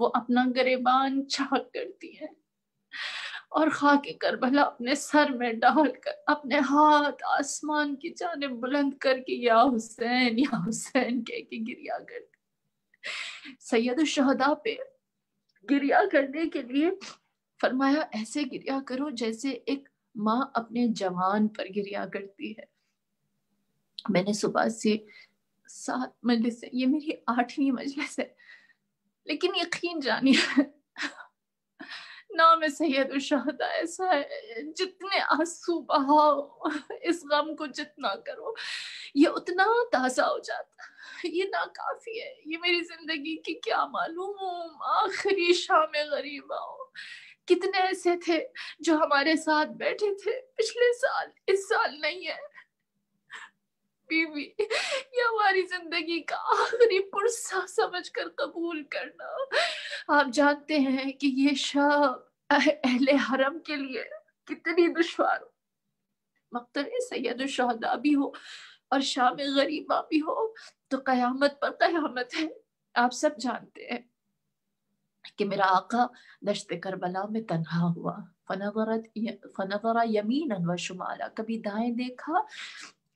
وہ اپنا گریبان چاک کرتی ہے اور خاک کربلا اپنے سر میں ڈال کر اپنے ہاتھ آسمان کی جانب بلند کر کے یا حسین کہہ کے گریا کرتی۔ سید الشہداء پہ گریا کرنے کے لیے فرمایا ایسے گریا کرو جیسے ایک ماں اپنے جوان پر گریا کرتی ہے۔ میں نے صبح سے 7 مجلس، یہ میری 8ویں مجلس ہے، لیکن یقین جانیے نام سید الشہداء ایسا ہے، جتنے آنسو بہاؤ، اس غم کو جتنا کرو، یہ اتنا تازہ ہو جاتا ہے، یہ ناکافی ہے۔ یہ میری زندگی کی کیا معلوم آخری شام غریبہ ہو۔ کتنے ایسے تھے جو ہمارے ساتھ بیٹھے تھے پچھلے سال، اس سال نہیں ہے۔ بیوی یہ ہماری زندگی کا آخری پرسہ سمجھ کر قبول کرنا۔ آپ جانتے ہیں کہ یہ شب اہل حرم کے لیے کتنی دشوار ہو۔ مقتل سید الشہداء بھی ہو اور شام غریبہ بھی ہو تو قیامت پر قیامت ہے۔ آپ سب جانتے ہیں کہ میرا آقا دشت کربلا میں تنہا ہوا، فنظر یمینا و شمالا، کبھی دائیں دیکھا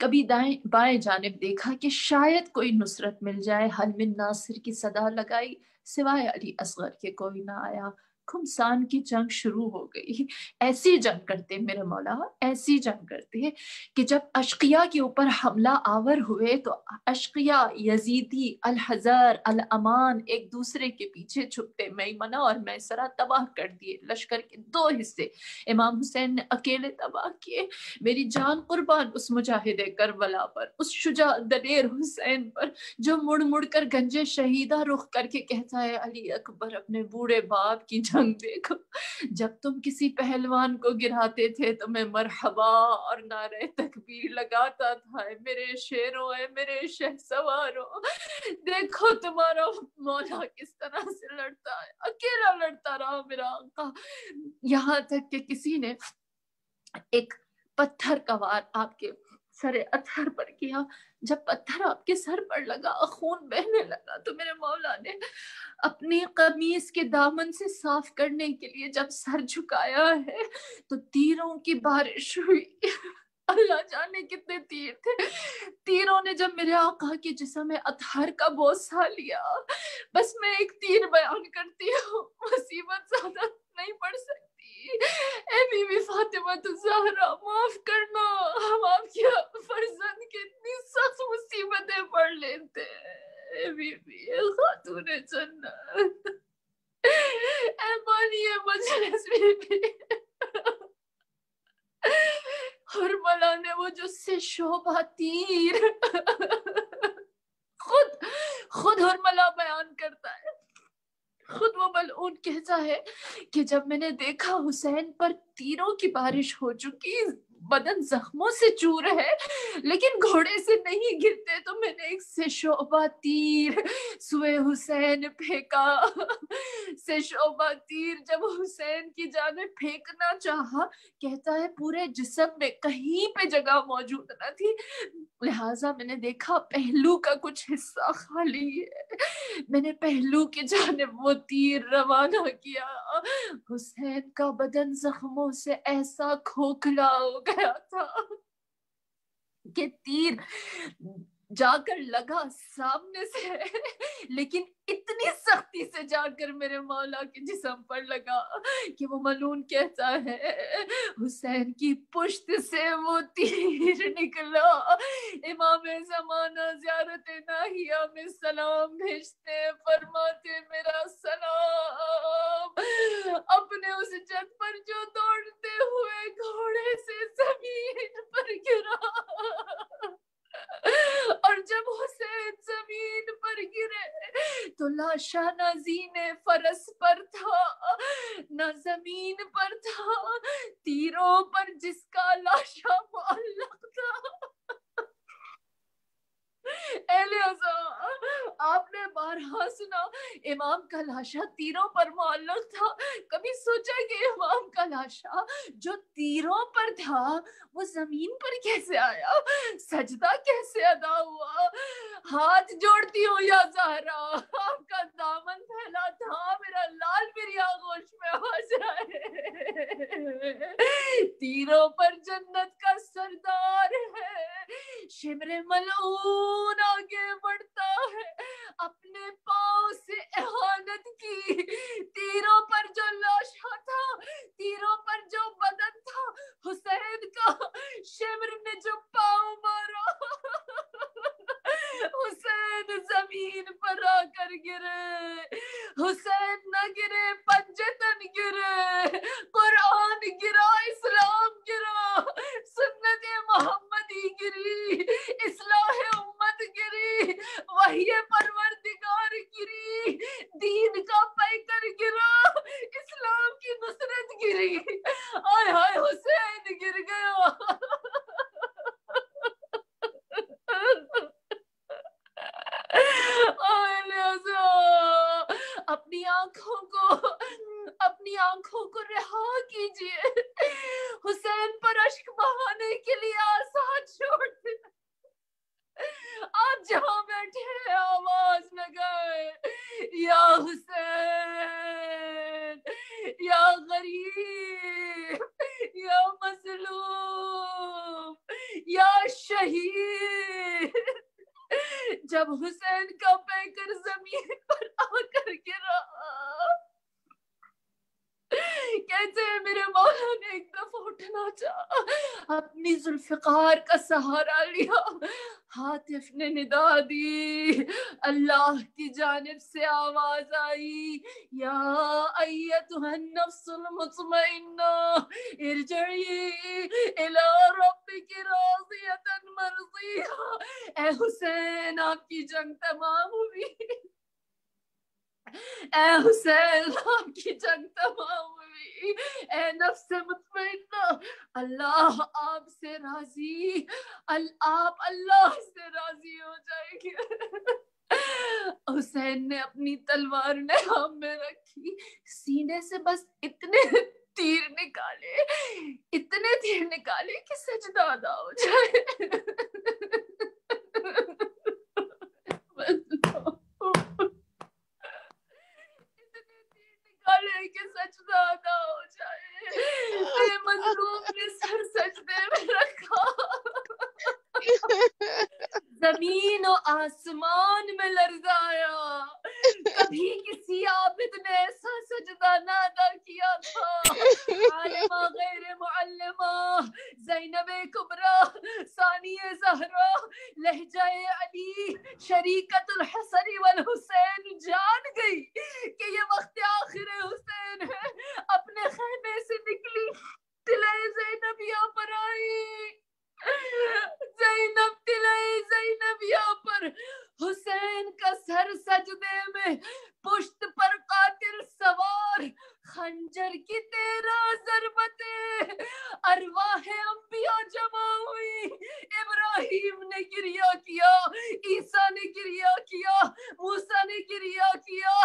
کبھی بائیں جانب دیکھا کہ شاید کوئی نصرت مل جائے، حل من ناصر کی صدا لگائی، سوائے علی اصغر کے کوئی نہ آیا۔ خمسان کی جنگ شروع ہو گئی۔ ایسی جنگ کرتے میرے مولا، ایسی جنگ کرتے کہ جب اشقیاء کے اوپر حملہ آور ہوئے تو اشقیاء، یزیدی، الحزر، الامان ایک دوسرے کے پیچھے چھپتے، میمنہ اور میسرہ تباہ کر دیے، لشکر کے 2 حصے امام حسین نے اکیلے تباہ کیے۔ میری جان قربان اس مجاہد کربلا پر، اس شجاع دلیر حسین پر جو مڑ مڑ کر گنج شہیدہ رخ کر کے کہتا ہے علی اکبر اپنے بوڑھے باپ کی جنگ دیکھو، جب تم کسی پہلوان کو گراتے تھے تو میں مرحبا اور نعرہ تکبیر لگاتا تھا، میرے شیروں ہے میرے شہسواروں، دیکھو تمہارا مولا کس طرح سے لڑتا ہے، اکیلا لڑتا رہا میرا آقا۔ یہاں تک کہ کسی نے ایک پتھر کا وار آپ کے سر اطہر پر کیا، جب پتھر آپ کے سر پر لگا خون بہنے لگا تو میرے مولا نے اپنی قمیص کے دامن سے صاف کرنے کے لیے جب سر جھکایا ہے تو تیروں کی بارش ہوئی۔ اللہ جانے کتنے تیر تھے، تیروں نے جب میرے آقا کے جسم میں اطہر کا بوسہ لیا، بس میں ایک تیر بیان کرتی ہوں، مصیبت زیادہ نہیں پڑ سکتی۔ اے بی بی فاطمہ الزہرا، معاف کرنا، ہم آپ کے فرزند کی اتنی سخت مصیبتیں پڑھ لیتے ہیں۔ اے بی بی، اے خاتون جنت، اے بانی مجلس بی بی، حرملہ نے وہ جو سے شعبہ تیر، خود حرملہ بیان کرتا ہے، خود وہ ملعون کہتا ہے کہ جب میں نے دیکھا حسین پر تیروں کی بارش ہو چکی، بدن زخموں سے چور ہے لیکن گھوڑے سے نہیں گرتے، تو میں نے ایک سے شعبہ تیر سوئے حسین پھینکا۔ سے شعبہ تیر جب حسین کی جانب پھینکنا چاہا، کہتا ہے پورے جسم میں کہیں پہ جگہ موجود نہ تھی، لہٰذا میں نے دیکھا پہلو کا کچھ حصہ خالی ہے، میں نے پہلو کی جانب وہ تیر روانہ کیا۔ حسین کا بدن زخموں سے ایسا کھوکھلا ہو گیا تھا کہ تیر جا کر لگا سامنے سے، لیکن اتنی سختی سے جا کر میرے مولا کے جسم پر لگا کہ وہ ملعون کہتا ہے حسین کی پشت سے وہ تیر نکلا۔ امام زمانہ زیارت ناہیہ میں سلام بھیجتے، فرماتے میرا سلام اپنے اس جد پر جو دوڑتے ہوئے گھوڑے سے زمین پر گرا، اور جب حسین زمین پر گرے تو لاشا نہ زین فرس پر تھا نہ زمین پر تھا، تیروں پر جس کا لاشا معلق تھا۔ اے لہذا آپ نے بار بارہا سنا امام کا لاشا تیروں پر معلق تھا. کبھی سوچا کہ امام کا لاشا جو تیروں پر تھا وہ زمین پر کیسے آیا؟ سجدہ کیسے ادا ہوا؟ ہاتھ جوڑتی ہوں یا زہرا، آپ کا دامن پھیلا تھا میرا لال میری آغوش میں آ جائے. تیروں پر جنت کا سردار ہے، شمر ملعون آگے بڑھتا ہے، اپنے پاؤں سے اہانت کی. تیروں پر جو لاشا تھا، تیروں پر جو بدن تھا حسین کا، شمر نے جو پاؤں مارا حسین زمین پر آ کر گرے. حسین نہ گرے، پنجتن گرے، قرآن گرا، اسلام گرا، سنت محمدی گری، اصلاح امت گری، وحی پروردگار گری، دین کا پیکر گرا، اسلام کی نصرت گری. آئے ہائے حسین گر گیا. اپنی آنکھوں کو رہا کیجیے. حسین پر اشک بہانے کے لیے آسان چھوڑ دیں. آپ جہاں بیٹھے آواز لگائے، یا حسین، یا غریب، یا مظلوم، یا شہید. جب حسین کا پیکر زمین پر آ کر گرا، کہتے ہیں میرے مولا نے ایک دفعہ اٹھنا چاہا، اپنی ذوالفقار کا سہارا لیا. ہاتف نے ندا دی، اللہ کی جانب سے آواز آئی، یا ایتھا النفس المطمئنہ ارجعی الی ربک راضیۃ مرضیہ. اے حسین آپ کی جنگ تمام ہوئی، اے حسین آپ کی جنگ تمام ہوئی. اے نفس مطمئنہ، اللہ آپ سے راضی، آپ اللہ سے راضی ہو جائیں گے. حسین نے اپنی تلوار نہام میں رکھی، سینے سے بس اتنے تیر نکالے کہ سجدہ ادا ہو جائے. کہ سجدہ ادا ہو جائے. میرے مظلوم نے سر سجدے میں رکھا. زمین و آسمان میں لرزایا. کبھی کسی عابد نے ایسا سجدہ نہ ادا کیا تھا. عالمہ غیر معلمہ، زینب کبریٰ، ثانیہ زہرا، لہجہ علی، شریکت الحسن والحسین جان گئی کہ یہ وقت آخر حسین ہے. اپنے خیمے سے نکلی، طلعہ زینبیہ پر آئی. زینبیہ پر حسین کا سر سجدے میں، پشت پر قاتل سوار، خنجر کی 13 ضربتیں، ارواح انبیاء جمع ہوئی. ابراہیم نے گریہ کیا، عیسیٰ نے گریہ کیا، موسیٰ نے گریہ کیا،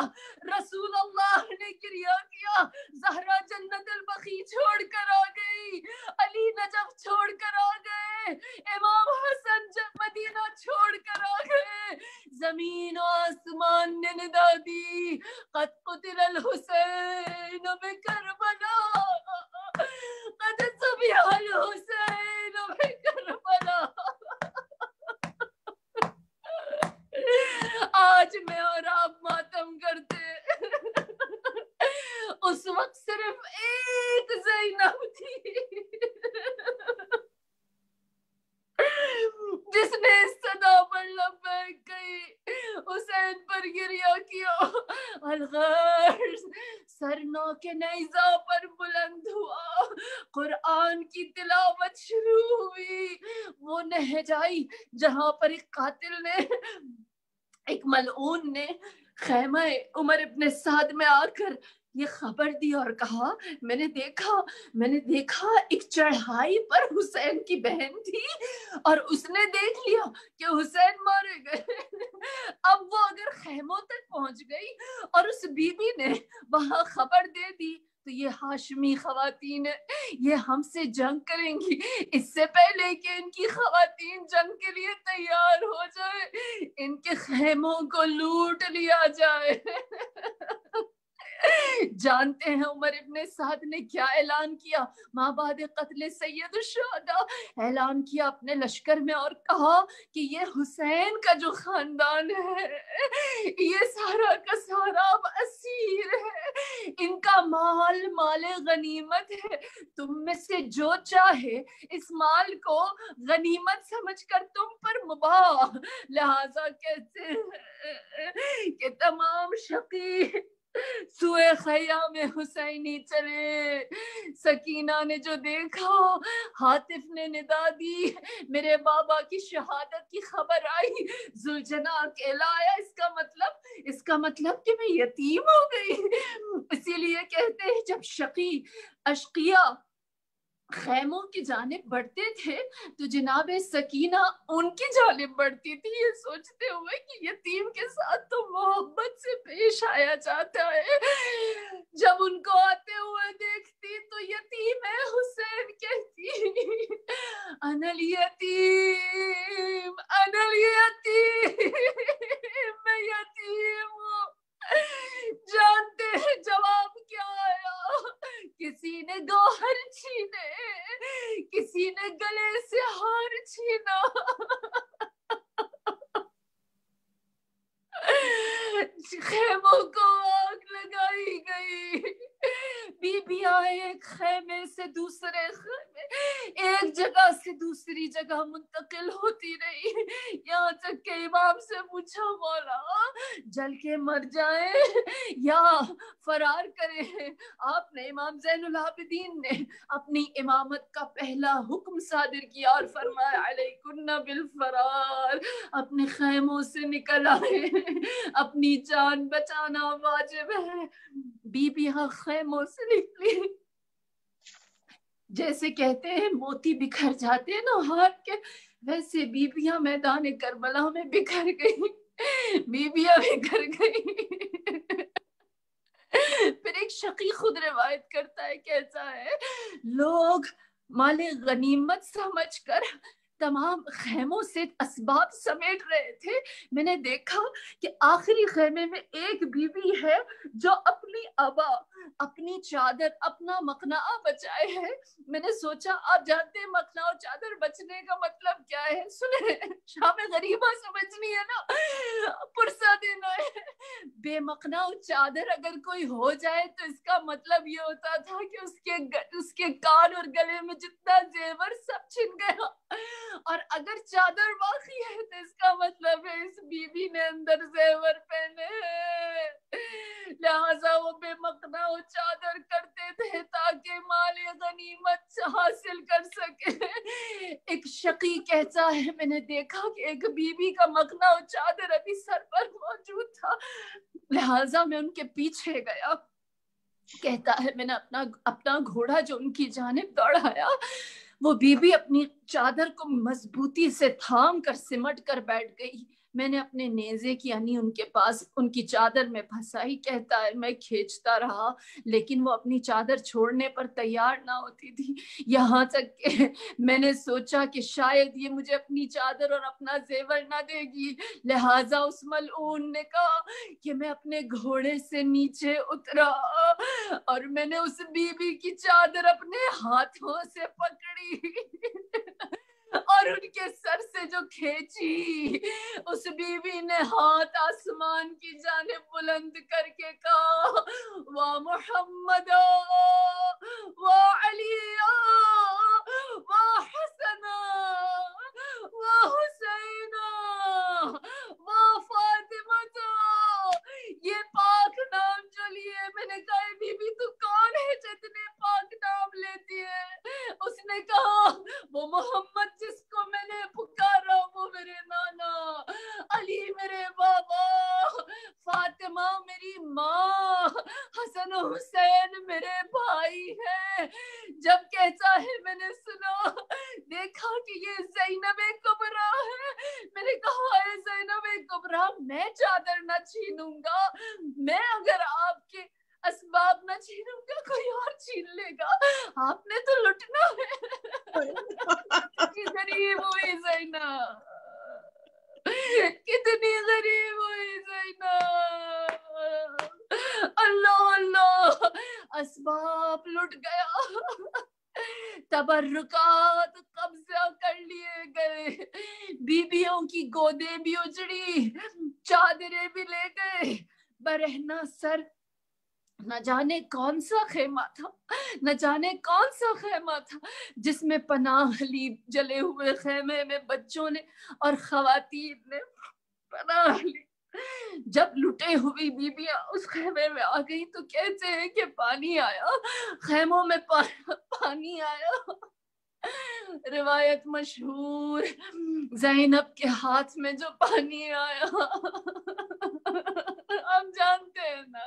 رسول اللہ نے گریہ کیا. زہرا جنت البقیع چھوڑ کر آ گئی، علی نجف چھوڑ کر آ گئے، امام حسن مدینہ چھوڑ کر آ گئے. زمین و آسمان نے ندا دی، قد قتل الحسین بکربلا، قد ذبح الحسین بکربلا. آج میں اور آپ ماتم کرتے، اس وقت صرف ایک زینب تھی جس نے اس صدا پر لبیک کہی، حسین پر گریہ کیا. الغرض سر نو کے نیزہ پر بلند ہوا، قرآن کی تلاوت شروع ہوئی. وہ نہج آئی جہاں پر ایک قاتل نے، ایک ملعون نے خیمہ عمر ابن سعد میں آ کر یہ خبر دی اور کہا، میں نے دیکھا ایک چڑھائی پر حسین کی بہن تھی اور اس نے دیکھ لیا کہ حسین مارے گئے. اب وہ اگر خیموں تک پہنچ گئی اور اس بی بی نے وہاں خبر دے دی تو یہ ہاشمی خواتین یہ ہم سے جنگ کریں گی. اس سے پہلے کہ ان کی خواتین جنگ کے لیے تیار ہو جائے ان کے خیموں کو لوٹ لیا جائے. جانتے ہیں عمر ابن سعد نے کیا اعلان کیا ماں بعد قتل سید الشہداء؟ اعلان کیا اپنے لشکر میں اور کہا کہ یہ حسین کا جو خاندان ہے یہ سارا کا سارا اب اسیر ہے, ان کا مال مال غنیمت ہے. تم میں سے جو چاہے اس مال کو غنیمت سمجھ کر تم پر مباح. لہذا کہتے ہیں کہ تمام شقی سوئے خیام حسینی چلے. سکینہ نے جو دیکھا, حاطف نے ندا دی, میرے بابا کی شہادت کی خبر آئی, زلجنا اکیلا آیا, اس کا مطلب کہ میں یتیم ہو گئی. اسی لیے کہتے ہیں جب شقی اشقیہ خیموں کی جانب بڑھتے تھے تو جناب سکینہ ان کی جانب بڑھتی تھی, یہ سوچتے ہوئے کہ یتیم کے ساتھ تو محبت سے پیش آیا جاتا ہے. جب ان کو آتے ہوئے دیکھتی تو یتیم ہے حسین کہتی انا الیتیم انا الیتیم, میں یتیم ہوں. جانتے ہیں جواب کیا آیا؟ کسی نے گوہر چھینے, کسی نے گلے سے ہار چھینا. خیموں کو آگ لگائی گئی. بیبیاں ایک خیمے سے دوسرے خیمے, ایک جگہ سے دوسری جگہ منتقل ہوتی رہی, یہاں تک کہ امام سے پوچھا مولا جل کے مر جائیں یا فرار کریں. آپ نے امام زین العابدین نے اپنی امامت کا پہلا حکم صادر کیا اور فرمایا علیکن بالفرار, اپنے خیموں سے نکل آئے, اپنی جان بچانا واجب ہے. بیبیاں خیموں سے نکلی, جیسے کہتے ہیں موتی بکھر جاتے ہیں نا ہاتھ کے, ویسے بیبیاں میدان کربلا میں بکھر گئی. بیبیاں بکھر گئی. پھر ایک شقی خود روایت کرتا ہے, کہتا ہے لوگ مال غنیمت سمجھ کر تمام خیموں سے اسباب سمیٹ رہے تھے. میں نے دیکھا کہ آخری خیمے میں ایک بیوی ہے جو اپنی ابا, اپنی چادر, اپنا مقنعہ بچائے ہے. میں نے سوچا آپ جانتے ہیں مقنعہ اور چادر بچنے کا مطلب کیا ہے؟ سنیں, شام غریبہ سمجھنی ہے نا, پرسہ دینا ہے. بے مقنعہ اور چادر اگر کوئی ہو جائے تو اس کا مطلب یہ ہوتا تھا کہ اس کے کان اور گلے میں جتنا زیور سب چھن گیا, اور اگر چادر باقی ہے تو اس کا مطلب ہے اس بیوی نے اندر زیور پہنے ہیں. لہذا وہ بے مقنعہ و چادر کرتے تھے تاکہ مال غنیمت حاصل کر سکے. ایک شقی کہتا ہے میں نے دیکھا کہ ایک بیوی کا مقنعہ و چادر ابھی سر پر موجود تھا, لہذا میں ان کے پیچھے گیا. کہتا ہے میں نے اپنا گھوڑا جو ان کی جانب دوڑایا, وہ بیوی اپنی چادر کو مضبوطی سے تھام کر سمٹ کر بیٹھ گئی. میں نے اپنے نیزے کی یعنی ان کے پاس ان کی چادر میں پھنسائی. کہتا ہے میں کھینچتا رہا لیکن وہ اپنی چادر چھوڑنے پر تیار نہ ہوتی تھی, یہاں تک کہ میں نے سوچا کہ شاید یہ مجھے اپنی چادر اور اپنا زیور نہ دے گی. لہٰذا اس ملعون نے کہا کہ میں اپنے گھوڑے سے نیچے اترا اور میں نے اس بیوی کی چادر اپنے ہاتھوں سے پکڑی اور ان کے سر سے جو کھینچی, اس بیوی نے ہاتھ آسمان کی جانب بلند کر کے کہا وا محمد وا علی وا حسن وا حسین وا فاطمہ, یہ پاک نام جو لیے. میں نے کہا بی بی تو کون ہے جو اتنے پاک نام لیتی ہے؟ اس نے کہا وہ محمد جس کو میں نے پکارا وہ میرے نانا, علی میرے بابا, فاطمہ میری ماں, حسن و حسین میرے بھائی ہیں. جب کہتا ہے میں نے سنا دیکھا کہ زینب کبریٰ ہے. میں نے کہا اے زینب کبریٰ میں چادر نہ چھینوں گا, میں اگر آپ کے اسباب نہ چھینوں گا کوئی اور چھین لے گا, آپ نے تو لٹنا ہے. کتنی غریب ہوئی زینب, کتنی غریب ہوئی زینب. اللہ اللہ, اسباب لٹ گیا, تبرکات قبضہ کر لیے گئے, بیویوں کی گودیں بھی اجڑی, چادریں بھی لے گئے. برہنہ سر نہ جانے کون سا خیمہ تھا, نہ جانے کون سا خیمہ تھا جس میں پناہ لی. جلے ہوئے خیمے میں بچوں نے اور خواتین نے پناہ لی. جب لٹے ہوئی بیویاں اس خیمے میں آ گئی تو کہتے ہیں کہ پانی آیا, خیموں میں پانی آیا. روایت مشہور, زینب کے ہاتھ میں جو پانی آیا, ہم جانتے ہیں نا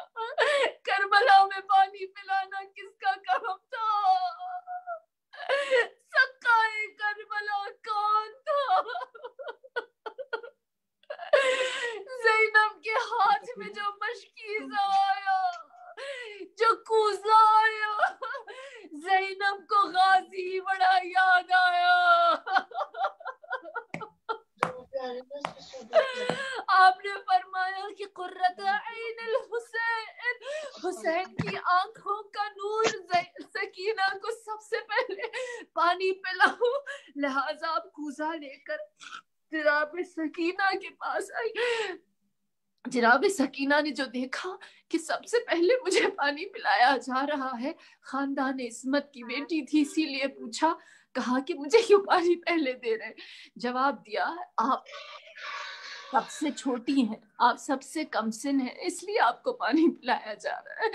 کربلا میں پانی پلانا کس کا کام تھا, سقائے کربلا کون تھا؟ زینب کے ہاتھ میں جو مشکیزہ آیا, جو کوزہ آیا, زینب کو غازی بڑا یاد آیا. آپ نے فرمایا کہ قرۃ عین الحسین, حسین کی آنکھوں کا نور سکینہ کو سب سے پہلے پانی پلاؤ. لہذا آپ کوزہ لے کر جناب سکینہ کے پاس آئی. جناب سکینہ نے جو دیکھا کہ سب سے پہلے مجھے پانی پلایا جا رہا ہے, خاندان عصمت کی بیٹی تھی اسی لیے پوچھا, کہا کہ مجھے کیوں پانی پہلے دے رہے. جواب دیا آپ سب سے چھوٹی ہیں, آپ سب سے کم سن ہیں, اس لیے آپ کو پانی پلایا جا رہا ہے.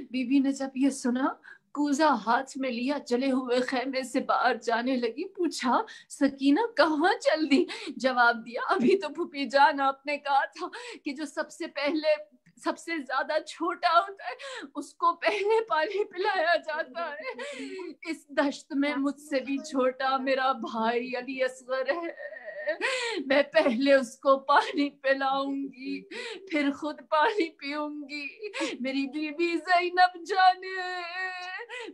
بی بی نے جب یہ سنا کوزہ ہاتھ میں لیا, چلے ہوئے خیمے سے باہر جانے لگی. پوچھا سکینہ کہاں چل دی؟ جواب دیا ابھی تو پھوپھی جان آپ نے کہا تھا کہ جو سب سے پہلے سب سے زیادہ چھوٹا ہوتا ہے اس کو پہلے پانی پلایا جاتا ہے. اس دشت میں مجھ سے بھی چھوٹا میرا بھائی علی اصغر ہے, میں پہلے اس کو پانی پلاؤں گی پھر خود پانی پیوں گی. میری بی بی زینب جانے,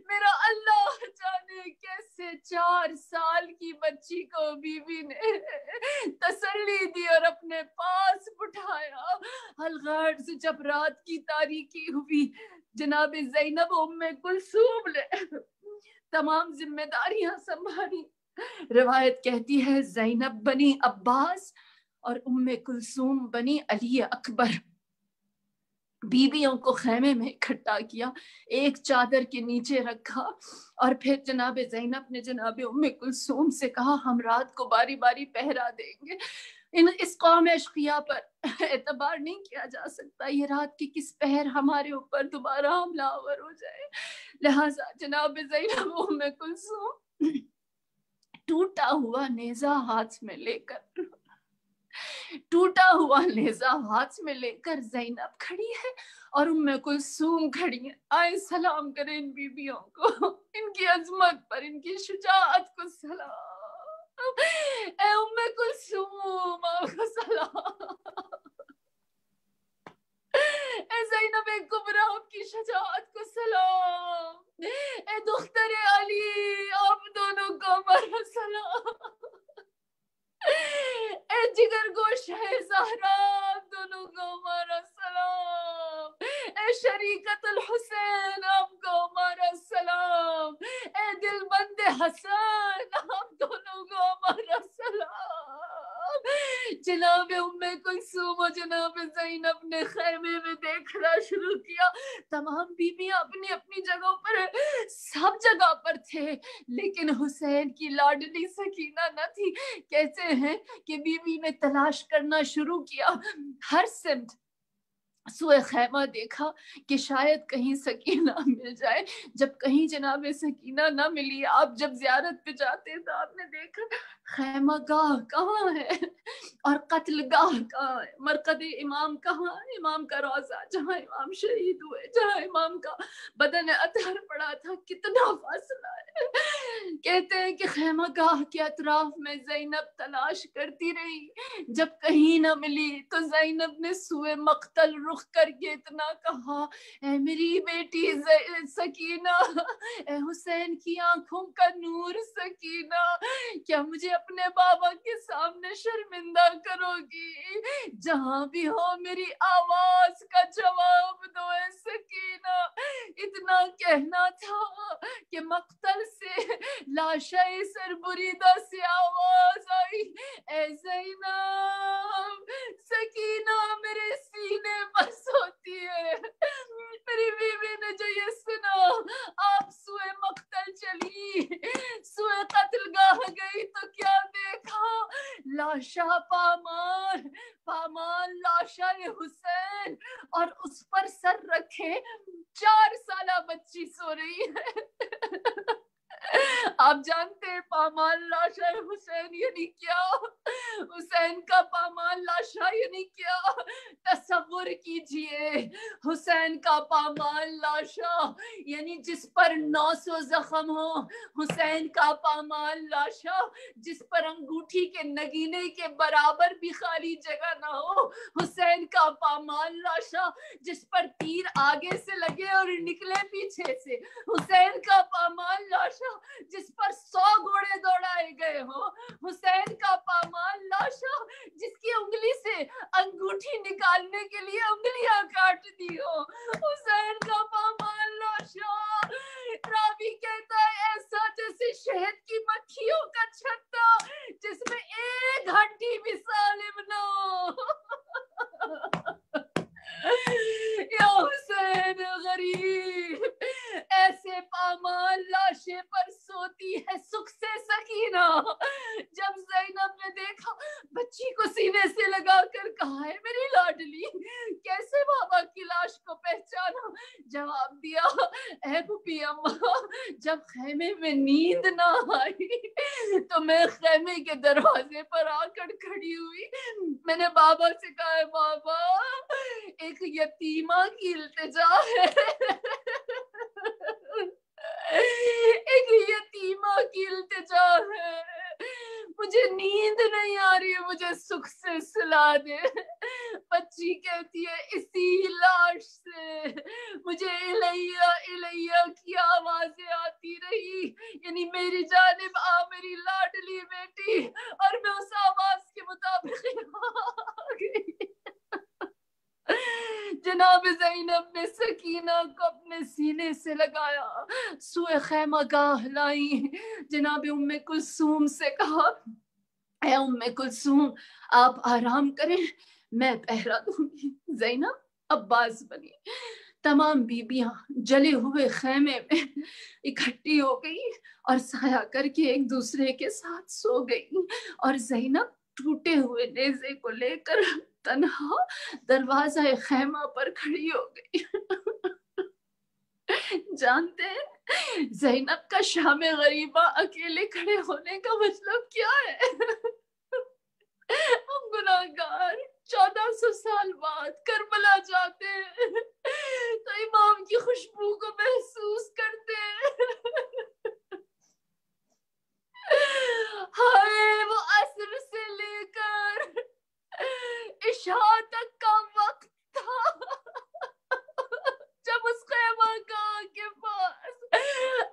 میرا اللہ جانے کیسے 4 سال کی بچی کو بی بی نے تسلی دی اور اپنے پاس بٹھایا. الغار سے جب رات کی تاریکی ہوئی, جناب زینب ام کلثوم نے تمام ذمہ داریاں سنبھالی. روایت کہتی ہے زینب بنی عباس اور ام کلثوم بنی علی اکبر بیویوں کو خیمے میں اکٹھا کیا, ایک چادر کے نیچے رکھا اور پھر جناب زینب نے جناب ام کلثوم سے کہا ہم رات کو باری باری پہرا دیں گے. اس قوم اشقیاء پر اعتبار نہیں کیا جا سکتا, یہ رات کی کس پہر ہمارے اوپر دوبارہ حملہ آور ہو جائے. لہٰذا جناب زینب ام کلثوم ٹوٹا ہوا نیزہ ہاتھ میں لے کر زینب کھڑی ہے اور ام کلثوم کھڑی ہے. آئے سلام کریں ان بیویوں کو, ان کی عظمت پر, ان کی شجاعت کو سلام. اے ام کلثوم آپ کو سلام. اے زینب کبریٰ آپ کی شجاعت کو سلام. اے دختر علی آپ دونوں کو ہمارا سلام. اے جگر گوش ہے زہرا آپ دونوں کو ہمارا سلام. اے شریکت الحسین آپ کو ہمارا سلام. اے دل بند حسن آپ دونوں کو ہمارا سلام. جناب ام کلثوم و جناب زینب نے خیمے میں دیکھنا شروع کیا. تمام بیویاں اپنی اپنی جگہوں پر سب جگہ پر تھے, لیکن حسین کی لاڈلی سکینہ نہ تھی. کہتے ہیں کہ بیوی نے تلاش کرنا شروع کیا, ہر سمت سوئے خیمہ دیکھا کہ شاید کہیں سکینہ مل جائے. جب کہیں جناب سکینہ نہ ملی, آپ جب زیارت پہ جاتے تو آپ نے دیکھا خیمہ گاہ کہاں ہے. اور قتل گاہ کہاں ہے، مرقد امام کہاں ہے، امام کا روضہ جہاں امام شہید ہوئے، جہاں امام کا بدن اطہر پڑا تھا، کتنا فاصلہ ہے۔ کہتے ہیں کہ خیمہ گاہ کے اطراف میں زینب تلاش کرتی رہی، جب کہیں نہ ملی تو زینب نے سوئے مقتل رخ کر کے اتنا کہا، اے میری بیٹی سکینہ، اے حسین کی آنکھوں کا نور سکینہ، کیا مجھے اپنے بابا کے سامنے شرمندہ کرو گی؟ جہاں بھی ہو میری آواز کا جواب دو اے سکینہ۔ اتنا کہنا تھا کہ مقتل سے لاشا سربریدہ سے آواز آئی، اے زینب، سکینہ میرے سینے پر سوتی ہے۔ میری بیوی نے جو یہ سنا، آپ سوئے مقتل چلی، سوئے قتل گاہ گئی تو کیا دیکھا؟ لاشا پامال، پامال لاشا حسین، اور اس پر سر رکھے 4 سالہ بچی سو رہی ہے۔ آپ جانتے ہیں پامال لاشا حسین یعنی کیا؟ حسین کا پامال لاشا یعنی کیا؟ تصور کیجئے، حسین کا پامال لاشا یعنی جس پر 900 زخم ہو، حسین کا پامال لاشا جس پر انگوٹھی کے نگینے کے برابر بھی خالی جگہ نہ ہو، حسین کا پامال لاشا جس پر تیر آگے سے لگے اور نکلے پیچھے سے، حسین کا پامال لاشا جس پر 100 گھوڑے دوڑائے گئے ہو، حسین کا پامال لاشا جس کی انگلی سے انگوٹھی نکالنے کے لیے انگلیاں کاٹ دی ہو، حسین کا پامال لاشا۔ راوی کہتا ہے ایسا جیسے شہد کی مکھیوں کا چھتا جس میں ایک ہڈی بھی سالم نہ ہو۔ یا حسین غریب، ایسے پامال لاشے پر سوتی ہے سکھ سے سکینہ۔ جب زینب نے دیکھا، بچی کو سینے سے لگا کر کہا، ہے میری لاڈلی، کیسے بابا کی لاش کو پہچانا؟ جواب دیا، اے پھوپھی اماں، جب خیمے میں نیند نہ آئی تو میں خیمے کے دروازے پر آ کر کھڑی ہوئی، میں نے بابا سے کہا، ہے بابا ایک یتیمہ کی التجا ہے، ایک یتیمہ کی التجا ہے، مجھے نیند نہیں آ رہی ہے، مجھے سکھ سے سلا دے۔ بچی کہتی ہے اسی لاش سے مجھے الیہ الیہ کی آوازیں آتی رہی، یعنی میری جانب آ میری لاڈلی بیٹی، اور میں اس آواز کے مطابق آ گئی۔ جناب زینب نے سکینہ کو اپنے سینے سے لگایا، سوئے خیمہ گاہ لائی، جناب ام کلثوم سے کہا، اے ام کلثوم آپ آرام کریں، میں پہرا دوں گی۔ زینب عباس بنی، تمام بیبیاں جلے ہوئے خیمے میں اکٹھی ہو گئی اور سایہ کر کے ایک دوسرے کے ساتھ سو گئی، اور زینب ٹوٹے ہوئے نیزے کو لے کر تنہا دروازہ خیمہ پر کھڑی ہو گئی۔ جانتے ہیں زینب کا شام غریبہ اکیلے کھڑے ہونے کا مطلب کیا ہے؟ ہم گناہگار 1400 سال بعد کربلا جاتے ہیں تو امام کی خوشبو کو محسوس کرتے ہیں۔ ہائے وہ عصر سے لے کر عشاء تک کا وقت تھا جب اس خیمہ گاہ کے پاس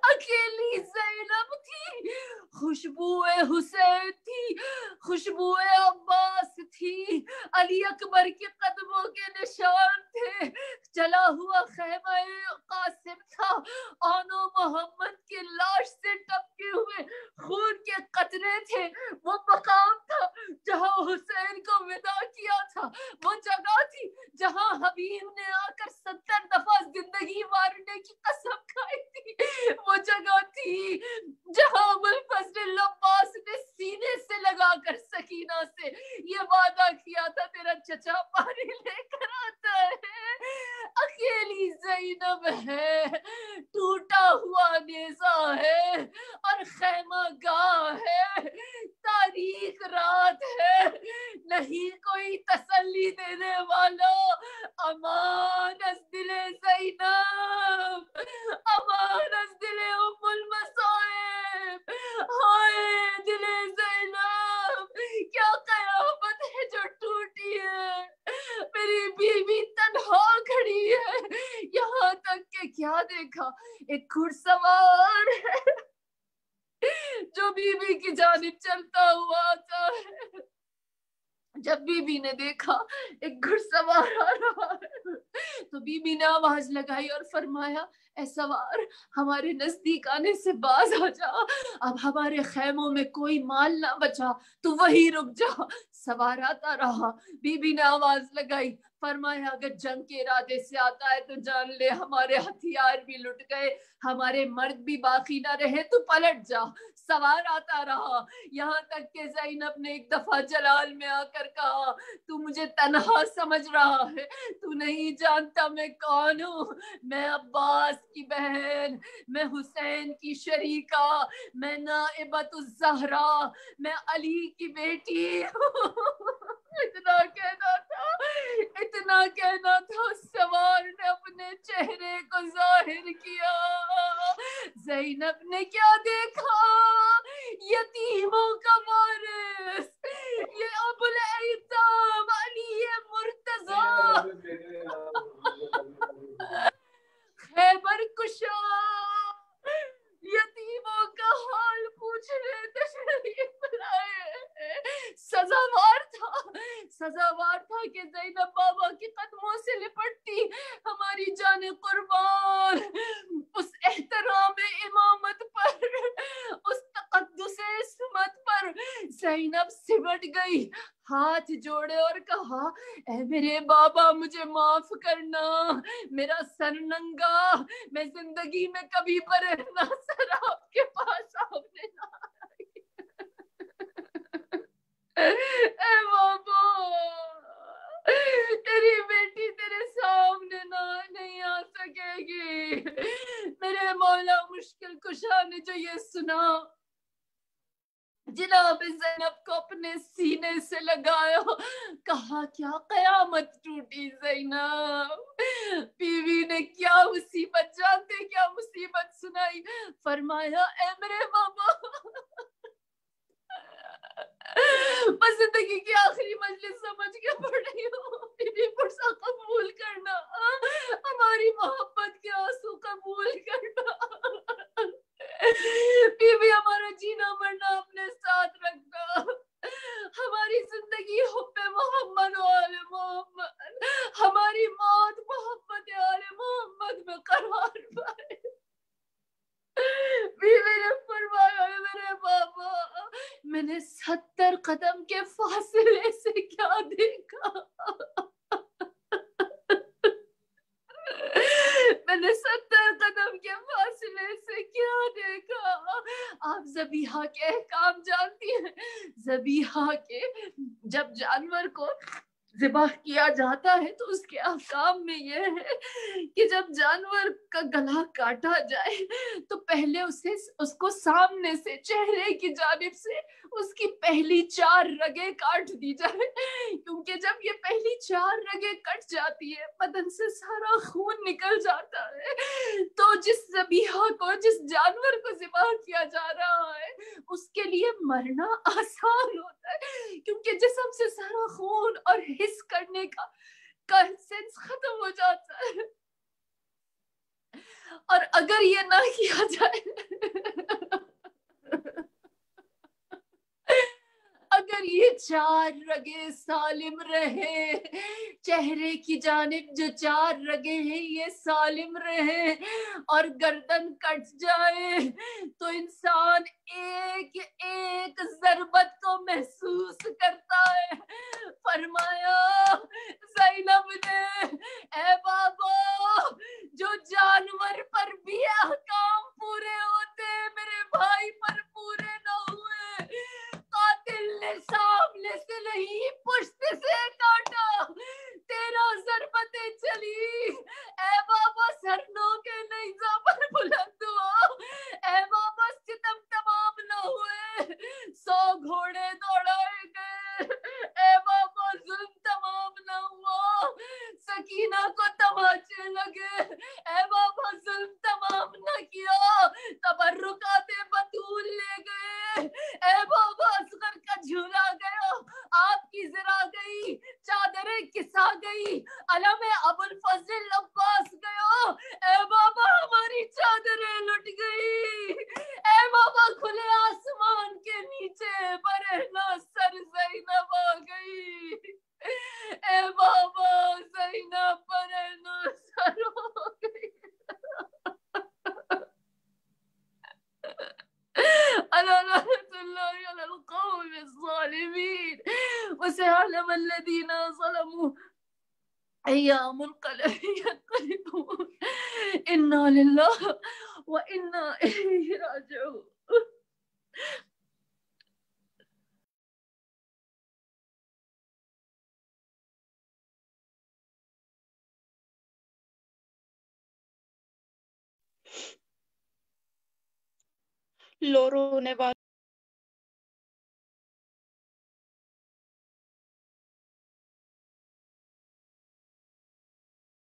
اکیلی زینب تھی، خوشبو حسین تھی، خوشبو عباس تھی، علی اکبر کے قدموں کے نشان تھے، چلا ہوا خیمہ قاسم تھا، آنو محمد کی لاش سے ٹپکے ہوئے خون کے قطرے تھے، وہ مقام تھا جہاں حسین کو ودا کیا تھا، وہ جگہ تھی جہاں حبیب نے آ کر 70 دفعہ زندگی مارنے کی قسم کھائی تھی، وہ جگہ تھی جہاں ابوالفضل عباس نے سینے سے لگا کر سکینہ سے یہ وعدہ کیا تھا، تیرا چچا پانی لے کر آتا ہے، اکیلی زینب ہے، ٹوٹا ہوا نیزہ ہے اور خیمہ گاہ ہے، تاریخ رات ہے، نہیں کوئی تسلی دینے والا. امان از دل زینب، امان از دل ام المصائب. ہائے دل زینب، کیا قیامت ہے جو ٹوٹی ہے. میری بیوی تنہا کھڑی ہے. یہاں تک کہ کیا دیکھا، ایک گھڑ سوار ہے جو بیوی کی جانب چلتا ہوا آتا ہے. جب بی بی نے دیکھا ایک گھڑ سوار آ رہا ہے تو بی بی نے آواز لگائی اور فرمایا اے سوار ہمارے نزدیک آنے سے باز آ جا، اب ہمارے خیموں میں کوئی مال نہ بچا، تو وہی رک جا. سوار آتا رہا. بی بی نے آواز لگائی، فرمایا اگر جنگ کے ارادے سے آتا ہے تو جان لے ہمارے ہتھیار بھی لٹ گئے، ہمارے مرد بھی باقی نہ رہے، تو پلٹ جا. سوار آتا رہا یہاں تک کہ زینب نے ایک دفعہ جلال میں آ کر کہا تو مجھے تنہا سمجھ رہا ہے، تو نہیں جانتا میں کون ہوں. میں عباس کی بہن، میں حسین کی شریکہ، میں نائبۃ الزہرا، میں علی کی بیٹی. اتنا کہنا تھا سوار نے اپنے چہرے کو ظاہر کیا. زینب نے کیا دیکھا، یتیموں کا وارث، یہ ابو الایتام علی مرتضی خیبر کشا یتیموں کا حال پوچھنے تشریف لائے. سزاوار تھا کہ زینب بابا کے قدموں سے لپٹتی. ہماری جان قربان اس احترام امامت پر، اس تقدس عصمت پر زینب سمٹ گئی، ہاتھ جوڑے اور کہا اے میرے بابا مجھے معاف کرنا، میرا سر ننگا، میں زندگی میں کبھی برہنہ سر آپ کے پاس آنے نہ آئی. اے بابا تیری بیٹی تیرے سامنے نہیں آ سکے گی. میرے مولا مشکل کشا نے جو یہ سنا، جناب زینب کو اپنے سینے سے لگایا، کہا کیا قیامت ٹوٹی زینب. بیوی نے کیا مصیبت جانتے کیا مصیبت سنائی، فرمایا اے میرے بابا بس زندگی کی آخری مجلس سمجھ کے پڑھی ہوں، بیوی پرسا قبول کرنا، ہماری محبت کے آنسو قبول کرنا. بیوی ہمارا جینا مرنا اپنے ساتھ رکھنا، ہماری زندگی حب محمد و آل محمد، ہماری موت محبت آل محمد میں قرار پائے. بیوی نے فرمایا میرے بابا میں نے 70 قدم کے فاصلے سے کیا دیکھا، میں نے 70 قدم کے فاصلے سے کیا دیکھا. آپ ذبیحہ کے احکام جانتی ہیں. ذبیحہ کے جب جانور کو ذبح کیا جاتا ہے تو اس کے احکام میں یہ ہے کہ جب جانور کا گلا کاٹا جائے تو پہلے اس کو سامنے سے چہرے کی جانب سے اس کی پہلی 4 رگیں کاٹ دی جائے، کیونکہ جب یہ پہلی 4 رگیں کٹ جاتی ہے بدن سے سارا خون نکل جاتا ہے. تو جس ذبیحہ کو، جس جانور کو ذبح کیا جا رہا ہے اس کے لیے مرنا آسان ہوتا ہے، کیونکہ جسم سے سارا خون اور حس کرنے کا سینس ختم ہو جاتا ہے. اور اگر یہ نہ کیا جائے، اگر یہ 4 رگیں سالم رہے، چہرے کی جانب جو 4 رگیں ہیں یہ سالم رہے اور گردن کٹ جائے تو انسان ایک ایک ضربت کو محسوس کرتا ہے. فرمایا زینب نے اے بابا جو جانور پر بھی احکام پورے ہوتے میرے بھائی پر پورے نہ ہوئے، قاتل نے سامنے سے نہیں پشت سے کاٹا، 13 ضربتیں چلی. اے بابا سرنوں کے نیزہ پر بلند ہوا، اے بابا ستم تمام نہ ہوئے، 100 گھوڑے دوڑائے گئے، على القوم الظالمين وسيعلم الذين ظلموا أي منقلب ينقلبون إنا لله وإنا إليه راجعون. لو رونے والوں